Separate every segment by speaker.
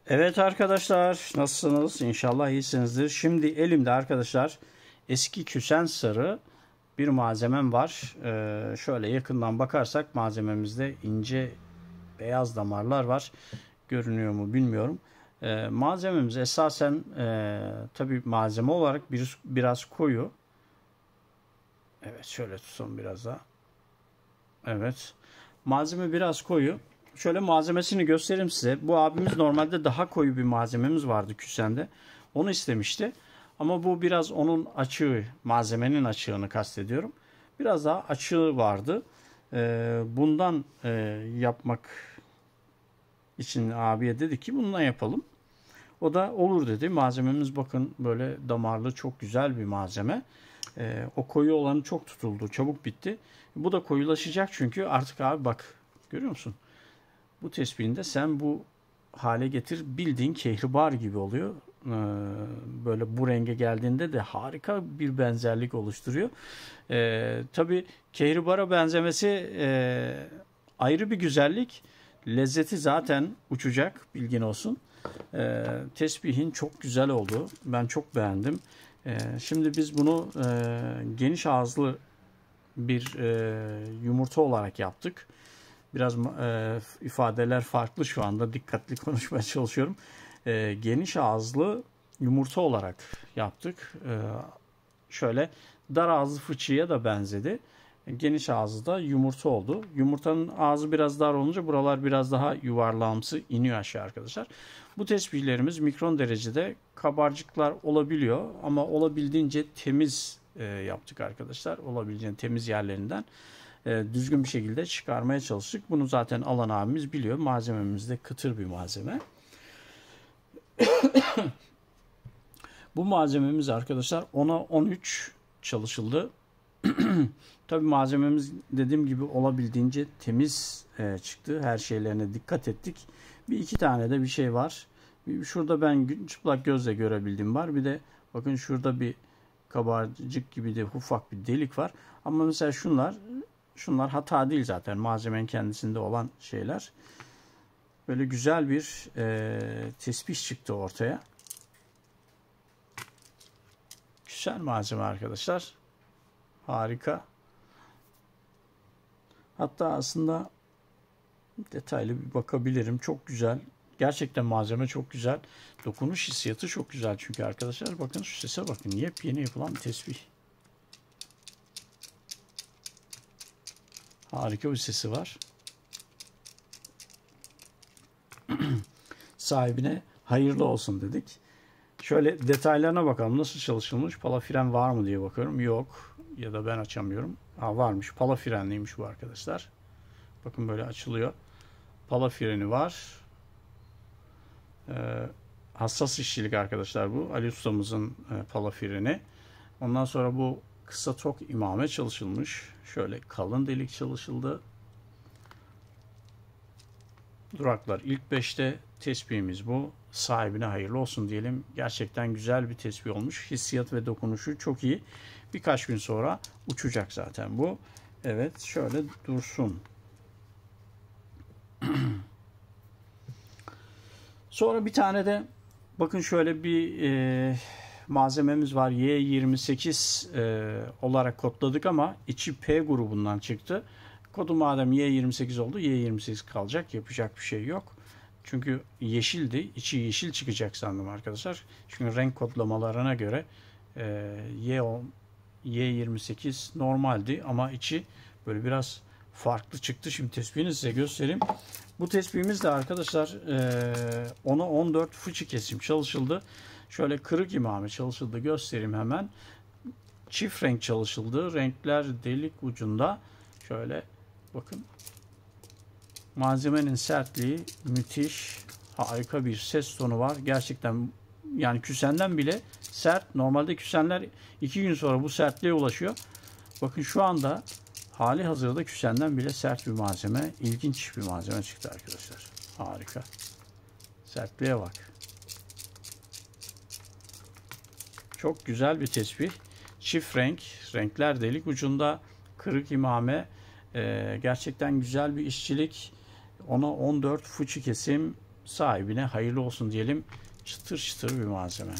Speaker 1: Evet arkadaşlar, nasılsınız? İnşallah iyisinizdir. Şimdi elimde arkadaşlar eski küsen sarı bir malzemem var. Şöyle yakından bakarsak malzememizde ince beyaz damarlar var. Görünüyor mu bilmiyorum. Malzememiz esasen tabii malzeme olarak biraz koyu. Evet, şöyle tutalım biraz daha. Evet. Malzeme biraz koyu. Şöyle malzemesini göstereyim size. Bu abimiz normalde daha koyu bir malzememiz vardı küsende. Onu istemişti. Ama bu biraz onun açığı, malzemenin açığını kastediyorum. Biraz daha açığı vardı. Bundan yapmak için abiye dedi ki bundan yapalım. O da olur dedi. Malzememiz bakın böyle damarlı, çok güzel bir malzeme. O koyu olanı çok tutuldu. Çabuk bitti. Bu da koyulaşacak çünkü artık abi bak, görüyor musun? Bu tespihinde sen bu hale getir, bildiğin kehribar gibi oluyor. Böyle bu renge geldiğinde de harika bir benzerlik oluşturuyor. Tabii kehribara benzemesi ayrı bir güzellik. Lezzeti zaten uçacak, bilgin olsun. Tesbihin çok güzel oldu. Ben çok beğendim. Şimdi biz bunu geniş ağızlı bir yumurta olarak yaptık. Biraz ifadeler farklı şu anda. Dikkatli konuşmaya çalışıyorum. Geniş ağızlı yumurta olarak yaptık. Şöyle dar ağızlı fıçıya da benzedi. Geniş ağızlı da yumurta oldu. Yumurtanın ağzı biraz dar olunca buralar biraz daha yuvarlağımsı iniyor aşağı arkadaşlar. Bu tespihlerimiz mikron derecede kabarcıklar olabiliyor. Ama olabildiğince temiz yaptık arkadaşlar. Olabildiğince temiz yerlerinden düzgün bir şekilde çıkarmaya çalıştık. Bunu zaten alan abimiz biliyor. Malzememiz de kıtır bir malzeme. Bu malzememiz arkadaşlar 10'a 13 çalışıldı. Tabii malzememiz dediğim gibi olabildiğince temiz çıktı. Her şeylerine dikkat ettik. Bir iki tane de bir şey var. Şurada ben çıplak gözle görebildiğim var. Bir de bakın şurada bir kabarcık gibi de ufak bir delik var. Ama mesela şunlar hata değil zaten. Malzemenin kendisinde olan şeyler. Böyle güzel bir tespih çıktı ortaya. Güzel malzeme arkadaşlar. Harika. Hatta aslında detaylı bir bakabilirim. Çok güzel. Gerçekten malzeme çok güzel. Dokunuş hissiyatı çok güzel çünkü arkadaşlar. Bakın şu sese bakın. Yepyeni yapılan bir tesbih. Harika bir sesi var. Sahibine hayırlı olsun dedik. Şöyle detaylarına bakalım. Nasıl çalışılmış? Pala fren var mı diye bakıyorum. Yok. Ya da ben açamıyorum. Varmış. Pala frenliymiş bu arkadaşlar. Bakın böyle açılıyor. Pala freni var. Hassas işçilik arkadaşlar bu. Ali ustamızın pala freni. Ondan sonra bu kısa tok imame çalışılmış. Şöyle kalın delik çalışıldı. Duraklar ilk 5'te, tespihimiz bu. Sahibine hayırlı olsun diyelim. Gerçekten güzel bir tespih olmuş. Hissiyat ve dokunuşu çok iyi. Birkaç gün sonra uçacak zaten bu. Evet, şöyle dursun. Sonra bir tane de bakın şöyle bir malzememiz var. Y28 olarak kodladık ama içi P grubundan çıktı. Kodu madem Y28 oldu, Y28 kalacak. Yapacak bir şey yok. Çünkü yeşildi. İçi yeşil çıkacak sandım arkadaşlar. Çünkü renk kodlamalarına göre Y28 normaldi ama içi böyle biraz farklı çıktı. Şimdi tespihini size göstereyim. Bu tespihimiz de arkadaşlar 10'a 14 fıçı kesim çalışıldı. Şöyle kırık imame çalışıldı. Göstereyim hemen. Çift renk çalışıldı. Renkler delik ucunda. Şöyle bakın. Malzemenin sertliği müthiş. Harika bir ses tonu var. Gerçekten yani küsenden bile sert. Normalde küsenler 2 gün sonra bu sertliğe ulaşıyor. Bakın şu anda hali hazırda küsenden bile sert bir malzeme. İlginç bir malzeme çıktı arkadaşlar. Harika. Sertliğe bak. Çok güzel bir tespih. Çift renk. Renkler delik ucunda. Kırık imame. Gerçekten güzel bir işçilik. 10'a 14 fıçı kesim. sahibine hayırlı olsun diyelim. Çıtır çıtır bir malzeme.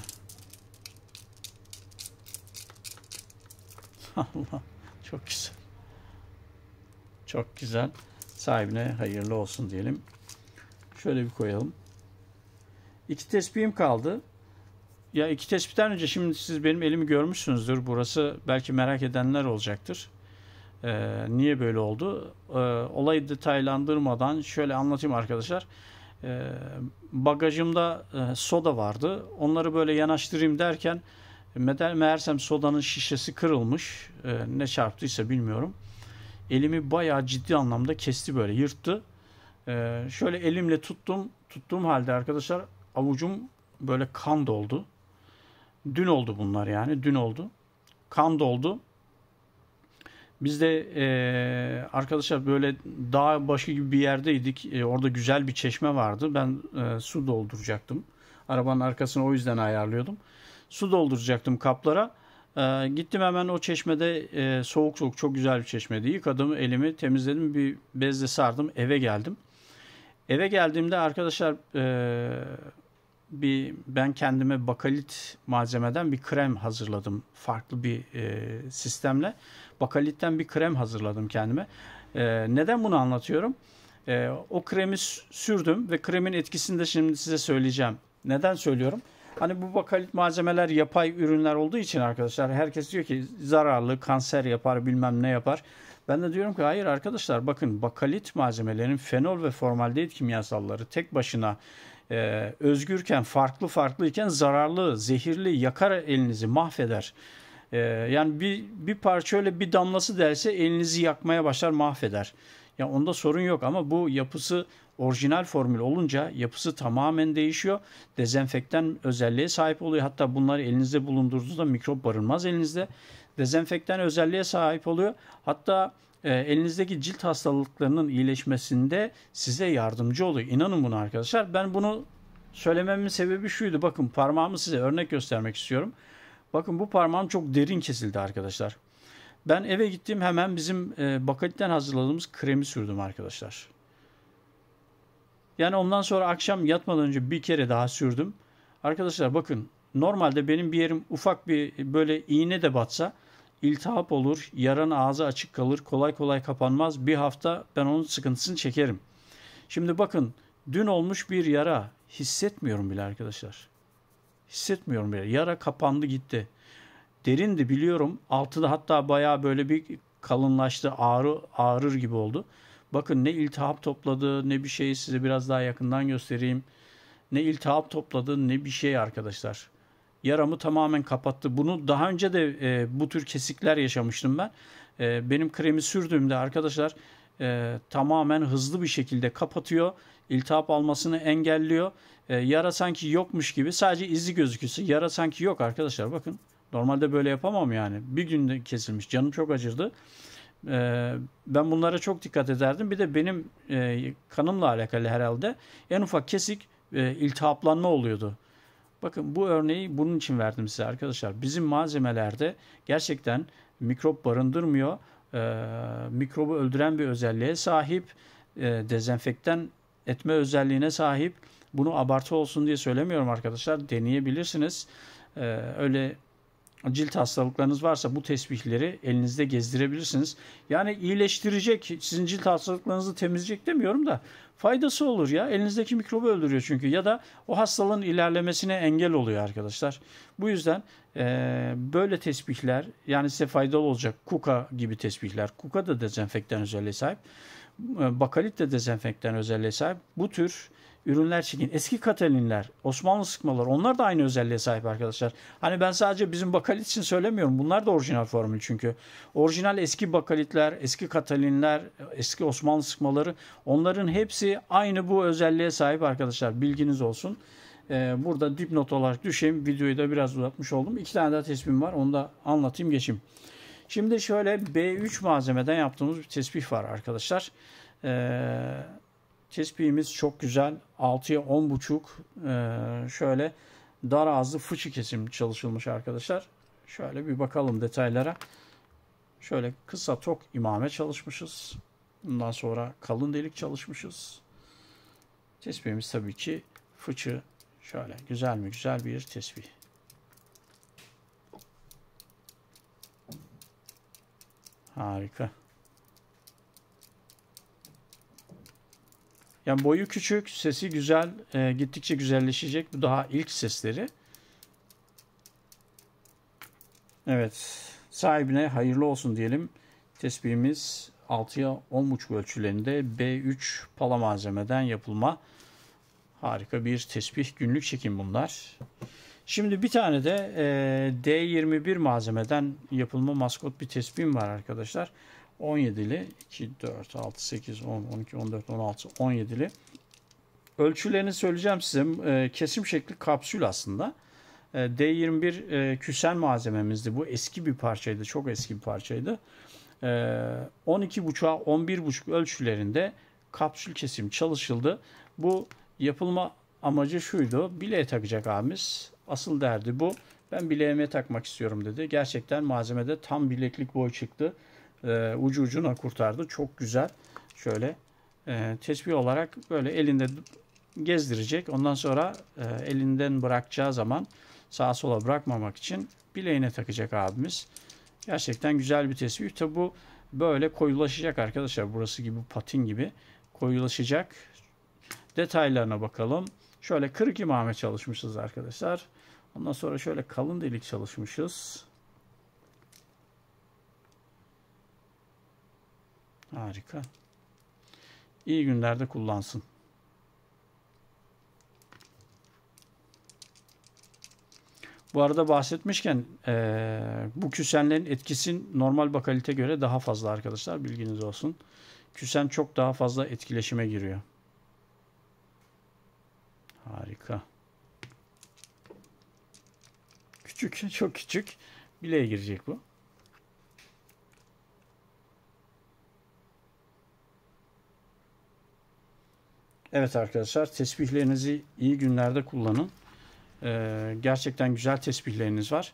Speaker 1: Allah, çok güzel. Çok güzel. Sahibine hayırlı olsun diyelim. Şöyle bir koyalım. 2 tespihim kaldı. Ya 2 tespihten önce şimdi siz benim elimi görmüşsünüzdür. Burası belki merak edenler olacaktır. Niye böyle oldu? Olayı detaylandırmadan şöyle anlatayım arkadaşlar. Bagajımda soda vardı. Onları böyle yanaştırayım derken meğersem sodanın şişesi kırılmış. Ne çarptıysa bilmiyorum. Elimi bayağı ciddi anlamda kesti, böyle yırttı. Şöyle elimle tuttuğum halde arkadaşlar avucum böyle kan doldu. Dün oldu bunlar, yani dün oldu. Kan doldu. Biz de arkadaşlar böyle dağ başı gibi bir yerdeydik. Orada güzel bir çeşme vardı. Ben su dolduracaktım. Arabanın arkasını o yüzden ayarlıyordum. Su dolduracaktım kaplara. Gittim hemen o çeşmede, soğuk soğuk çok güzel bir çeşmedi. Yıkadım, elimi temizledim, bir bezle sardım, eve geldim. Eve geldiğimde arkadaşlar ben kendime bakalit malzemeden bir krem hazırladım. Farklı bir sistemle. Bakalitten bir krem hazırladım kendime. Neden bunu anlatıyorum? O kremi sürdüm ve kremin etkisini de şimdi size söyleyeceğim. Neden söylüyorum? Hani bu bakalit malzemeler yapay ürünler olduğu için arkadaşlar herkes diyor ki zararlı, kanser yapar, bilmem ne yapar. Ben de diyorum ki hayır arkadaşlar, bakın bakalit malzemelerin fenol ve formaldehit kimyasalları tek başına özgürken, farklıyken zararlı, zehirli, yakar, elinizi mahveder. Yani bir parça öyle bir damlası derse elinizi yakmaya başlar, mahveder. Ya onda sorun yok ama bu yapısı orijinal formül olunca yapısı tamamen değişiyor. Dezenfektan özelliğe sahip oluyor. Hatta bunları elinizde bulundurduğunuzda mikrop barınmaz elinizde. Dezenfektan özelliğe sahip oluyor. Hatta elinizdeki cilt hastalıklarının iyileşmesinde size yardımcı oluyor. İnanın buna arkadaşlar. Ben bunu söylememin sebebi şuydu. Bakın parmağımı size örnek göstermek istiyorum. Bakın bu parmağım çok derin kesildi arkadaşlar. Ben eve gittim, hemen bizim bakalitten hazırladığımız kremi sürdüm arkadaşlar. Yani ondan sonra akşam yatmadan önce bir kere daha sürdüm. Arkadaşlar bakın, normalde benim bir yerim ufak bir böyle iğne de batsa iltihap olur, yaranın ağzı açık kalır, kolay kolay kapanmaz. Bir hafta ben onun sıkıntısını çekerim. Şimdi bakın, dün olmuş bir yara hissetmiyorum bile arkadaşlar. Hissetmiyorum bile. Yara kapandı gitti. Derindi biliyorum. Altı da hatta bayağı böyle bir kalınlaştı. Ağrır gibi oldu. Bakın ne iltihap topladı ne bir şey, size biraz daha yakından göstereyim. Ne iltihap topladı ne bir şey arkadaşlar. Yaramı tamamen kapattı. Bunu daha önce de bu tür kesikler yaşamıştım ben. Benim kremi sürdüğümde arkadaşlar tamamen hızlı bir şekilde kapatıyor. İltihap almasını engelliyor. Yara sanki yokmuş gibi, sadece izi gözüküyorsa yara sanki yok arkadaşlar. Bakın normalde böyle yapamam yani. Bir günde kesilmiş. Canım çok acırdı. Ben bunlara çok dikkat ederdim. Bir de benim kanımla alakalı herhalde en ufak kesik iltihaplanma oluyordu. Bakın bu örneği bunun için verdim size arkadaşlar. Bizim malzemelerde gerçekten mikrop barındırmıyor. Mikrobu öldüren bir özelliğe sahip. Dezenfektan etme özelliğine sahip. Bunu abartı olsun diye söylemiyorum arkadaşlar. Deneyebilirsiniz. Öyle cilt hastalıklarınız varsa bu tesbihleri elinizde gezdirebilirsiniz. Yani iyileştirecek, sizin cilt hastalıklarınızı temizleyecek demiyorum da faydası olur ya. Elinizdeki mikrobu öldürüyor çünkü, ya da o hastalığın ilerlemesine engel oluyor arkadaşlar. Bu yüzden böyle tesbihler yani size faydalı olacak. Kuka gibi tesbihler. Kuka da dezenfektan özelliğe sahip. Bakalit de dezenfektan özelliğe sahip. Bu tür ürünler çekin. Eski Katalinler, Osmanlı sıkmalar, onlar da aynı özelliğe sahip arkadaşlar. Hani ben sadece bizim bakalit için söylemiyorum. Bunlar da orijinal formül çünkü. Orijinal eski bakalitler, eski Katalinler, eski Osmanlı sıkmaları, onların hepsi aynı bu özelliğe sahip arkadaşlar. Bilginiz olsun. Burada dipnot olarak düşeyim. Videoyu da biraz uzatmış oldum. 2 tane daha tespihim var. Onu da anlatayım, geçeyim. Şimdi şöyle B3 malzemeden yaptığımız bir tespih var arkadaşlar. Tespihimiz çok güzel. 6'ya 10,5 şöyle dar ağızlı fıçı kesim çalışılmış arkadaşlar. Şöyle bir bakalım detaylara. Şöyle kısa tok imame çalışmışız. Bundan sonra kalın delik çalışmışız. Tespihimiz tabii ki fıçı. Şöyle güzel mi güzel bir tespih. Harika. Yani boyu küçük, sesi güzel, gittikçe güzelleşecek. Bu daha ilk sesleri. Evet, sahibine hayırlı olsun diyelim. Tespihimiz 6'ya 10,5 ölçülerinde B3 pala malzemeden yapılma harika bir tespih. Günlük çekim bunlar. Şimdi bir tane de D21 malzemeden yapılma maskot bir tespihim var arkadaşlar. 17'li 2, 4, 6, 8, 10, 12, 14, 16, 17'li. Ölçülerini söyleyeceğim size. Kesim şekli kapsül aslında. D21 küsen malzememizdi. Bu eski bir parçaydı. Çok eski bir parçaydı. 12,5'a 11,5 ölçülerinde kapsül kesim çalışıldı. Bu yapılma amacı şuydu. Bileğe takacak abimiz. Asıl derdi bu. Ben bileğime takmak istiyorum dedi. Gerçekten malzemede tam bileklik boy çıktı. Ucu ucuna kurtardı. Çok güzel. Şöyle tespih olarak böyle elinde gezdirecek. Ondan sonra elinden bırakacağı zaman sağa sola bırakmamak için bileğine takacak abimiz. Gerçekten güzel bir tespih. Tabi bu böyle koyulaşacak arkadaşlar. Burası gibi patin gibi koyulaşacak. Detaylarına bakalım. Şöyle kırık imame çalışmışız arkadaşlar. Ondan sonra şöyle kalın delik çalışmışız. Harika. İyi günlerde kullansın. Bu arada bahsetmişken bu küsenlerin etkisi normal bakalite göre daha fazla arkadaşlar. Bilginiz olsun. Küsen çok daha fazla etkileşime giriyor. Harika. Küçük, çok küçük. Bileğe girecek bu. Evet arkadaşlar, tesbihlerinizi iyi günlerde kullanın. Gerçekten güzel tesbihleriniz var.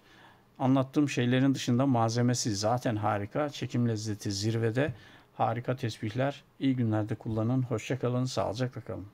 Speaker 1: Anlattığım şeylerin dışında malzemesi zaten harika. Çekim lezzeti zirvede. Harika tesbihler. İyi günlerde kullanın. Hoşça kalın. Sağlıcakla kalın.